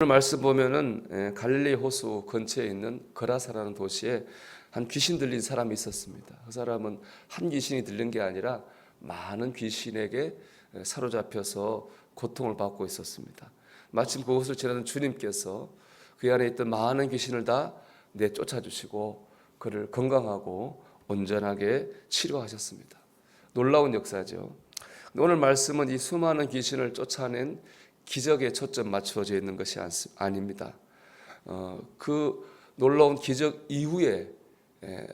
오늘 말씀 보면은 갈릴리 호수 근처에 있는 거라사라는 도시에 한 귀신 들린 사람이 있었습니다. 그 사람은 한 귀신이 들린 게 아니라 많은 귀신에게 사로잡혀서 고통을 받고 있었습니다. 마침 그곳을 지나는 주님께서 그 안에 있던 많은 귀신을 다 내쫓아 주시고 그를 건강하고 온전하게 치료하셨습니다. 놀라운 역사죠. 오늘 말씀은 이 수많은 귀신을 쫓아낸 기적에 초점 맞춰져 있는 것이 아닙니다. 그 놀라운 기적 이후에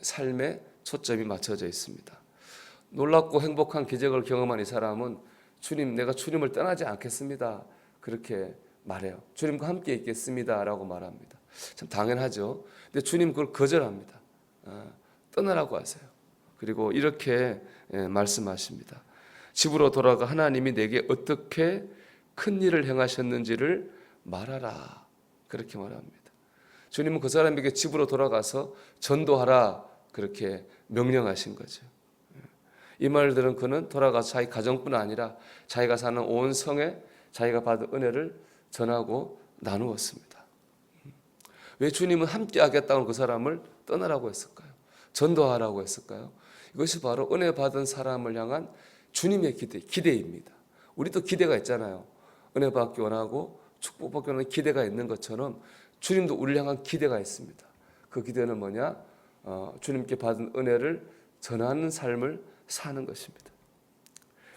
삶에 초점이 맞춰져 있습니다. 놀랍고 행복한 기적을 경험한 이 사람은 주님, 내가 주님을 떠나지 않겠습니다. 그렇게 말해요. 주님과 함께 있겠습니다. 라고 말합니다. 참 당연하죠. 근데 주님 그걸 거절합니다. 떠나라고 하세요. 그리고 이렇게 말씀하십니다. 집으로 돌아가 하나님이 내게 어떻게 큰 일을 행하셨는지를 말하라. 그렇게 말합니다. 주님은 그 사람에게 집으로 돌아가서 전도하라. 그렇게 명령하신 거죠. 이 말들은 그는 돌아가서 자기 가정뿐 아니라 자기가 사는 온 성에 자기가 받은 은혜를 전하고 나누었습니다. 왜 주님은 함께 하겠다고 그 사람을 떠나라고 했을까요? 전도하라고 했을까요? 이것이 바로 은혜 받은 사람을 향한 주님의 기대입니다. 우리도 기대가 있잖아요. 은혜 받기 원하고 축복받기 원하는 기대가 있는 것처럼 주님도 우리를 향한 기대가 있습니다. 그 기대는 뭐냐? 주님께 받은 은혜를 전하는 삶을 사는 것입니다.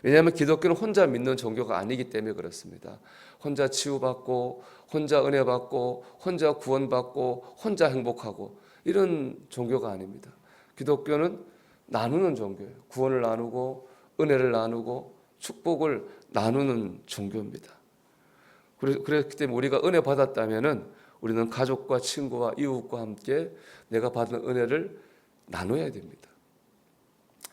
왜냐하면 기독교는 혼자 믿는 종교가 아니기 때문에 그렇습니다. 혼자 치유받고 혼자 은혜 받고 혼자 구원받고 혼자 행복하고 이런 종교가 아닙니다. 기독교는 나누는 종교예요. 구원을 나누고 은혜를 나누고 축복을 나누는 종교입니다. 그렇기 때문에 우리가 은혜 받았다면은 우리는 가족과 친구와 이웃과 함께 내가 받은 은혜를 나눠야 됩니다.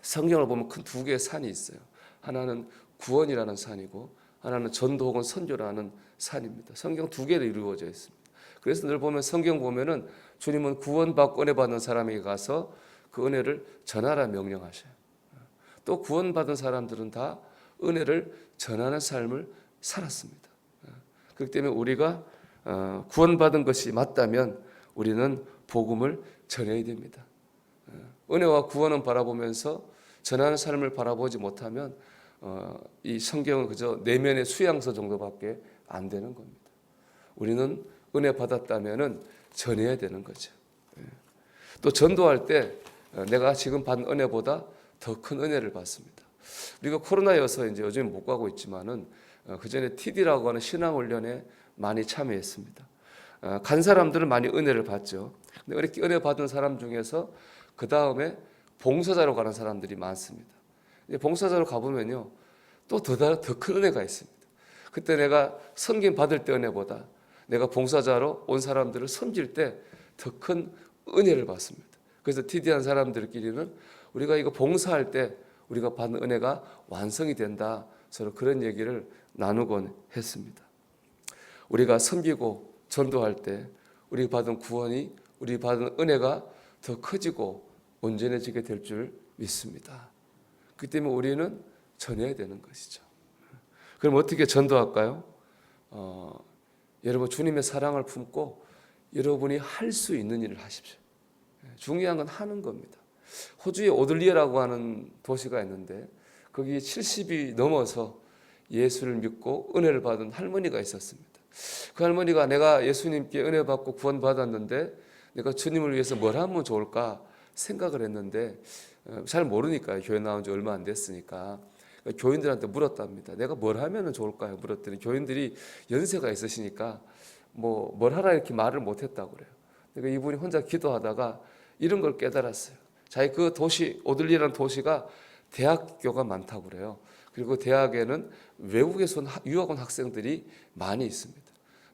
성경을 보면 큰 두 개의 산이 있어요. 하나는 구원이라는 산이고 하나는 전도 혹은 선교라는 산입니다. 성경 두 개로 이루어져 있습니다. 그래서 늘 보면 성경 보면은 주님은 구원받고 은혜 받는 사람에게 가서 그 은혜를 전하라 명령하셔요. 또 구원받은 사람들은 다 은혜를 전하는 삶을 살았습니다. 그렇기 때문에 우리가 구원받은 것이 맞다면 우리는 복음을 전해야 됩니다. 은혜와 구원은 바라보면서 전하는 삶을 바라보지 못하면 이 성경은 그저 내면의 수양서 정도밖에 안 되는 겁니다. 우리는 은혜 받았다면 전해야 되는 거죠. 또 전도할 때 내가 지금 받은 은혜보다 더 큰 은혜를 받습니다. 우리가 코로나여서 이제 요즘 못 가고 있지만은 그 전에 TD라고 하는 신앙훈련에 많이 참여했습니다. 간 사람들은 많이 은혜를 받죠. 근데 이렇게 은혜 받은 사람 중에서 그 다음에 봉사자로 가는 사람들이 많습니다. 봉사자로 가보면요, 또 더 큰 은혜가 있습니다. 그때 내가 섬김 받을 때 은혜보다 내가 봉사자로 온 사람들을 섬길 때 더 큰 은혜를 받습니다. 그래서 TD한 사람들끼리는 우리가 이거 봉사할 때 우리가 받는 은혜가 완성이 된다. 서로 그런 얘기를 나누곤 했습니다. 우리가 섬기고 전도할 때 우리 받은 구원이 우리 받은 은혜가 더 커지고 온전해지게 될 줄 믿습니다. 그렇기 때문에 우리는 전해야 되는 것이죠. 그럼 어떻게 전도할까요? 여러분 주님의 사랑을 품고 여러분이 할 수 있는 일을 하십시오. 중요한 건 하는 겁니다. 호주에 오들리에라고 하는 도시가 있는데 거기 70이 넘어서 예수를 믿고 은혜를 받은 할머니가 있었습니다. 그 할머니가 내가 예수님께 은혜 받고 구원 받았는데 내가 주님을 위해서 뭘 하면 좋을까 생각을 했는데 잘 모르니까 교회 나온 지 얼마 안 됐으니까 교인들한테 물었답니다. 내가 뭘 하면 좋을까요? 물었더니 교인들이 연세가 있으시니까 뭘 하라 이렇게 말을 못했다고 그래요. 그러니까 이분이 혼자 기도하다가 이런 걸 깨달았어요. 자기 그 도시 오들리라는 도시가 대학교가 많다고 그래요. 그리고 대학에는 외국에서 유학 온 학생들이 많이 있습니다.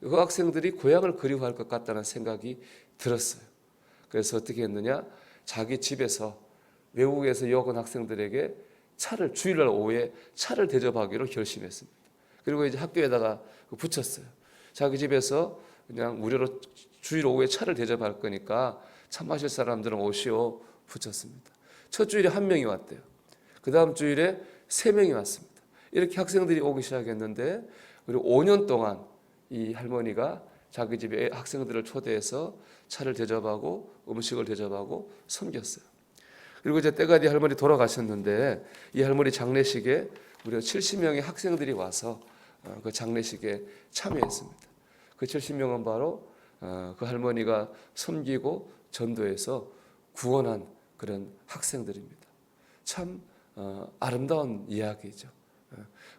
그 학생들이 고향을 그리워할 것 같다는 생각이 들었어요. 그래서 어떻게 했느냐? 자기 집에서 외국에서 유학 온 학생들에게 주일날 오후에 차를 대접하기로 결심했습니다. 그리고 이제 학교에다가 붙였어요. 자기 집에서 그냥 무료로 주일 오후에 차를 대접할 거니까 차 마실 사람들은 오시오 붙였습니다. 첫 주일에 1명이 왔대요. 그 다음 주일에 3명이 왔습니다. 이렇게 학생들이 오기 시작했는데 그리고 5년 동안 이 할머니가 자기 집에 학생들을 초대해서 차를 대접하고 음식을 대접하고 섬겼어요. 그리고 이제 때가 뒤 할머니 돌아가셨는데 이 할머니 장례식에 무려 70명의 학생들이 와서 그 장례식에 참여했습니다. 그 70명은 바로 그 할머니가 섬기고 전도해서 구원한 그런 학생들입니다. 참 아름다운 이야기죠.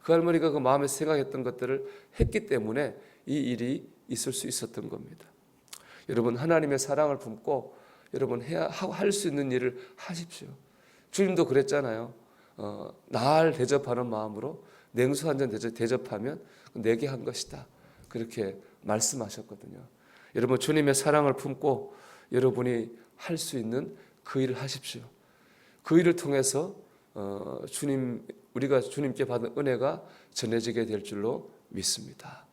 그 할머니가 그 마음에 생각했던 것들을 했기 때문에 이 일이 있을 수 있었던 겁니다. 여러분, 하나님의 사랑을 품고 여러분 할 수 있는 일을 하십시오. 주님도 그랬잖아요. 날 대접하는 마음으로 냉수 한 잔 대접하면 내게 한 것이다. 그렇게 말씀하셨거든요. 여러분, 주님의 사랑을 품고 여러분이 할 수 있는 그 일을 하십시오. 그 일을 통해서 우리가 주님께 받은 은혜가 전해지게 될 줄로 믿습니다.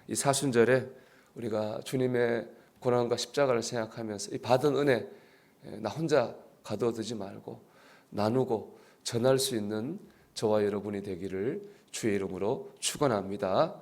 이 사순절에 우리가 주님의 고난과 십자가를 생각하면서 이 받은 은혜 나 혼자 가둬두지 말고 나누고 전할 수 있는 저와 여러분이 되기를 주의 이름으로 축원합니다.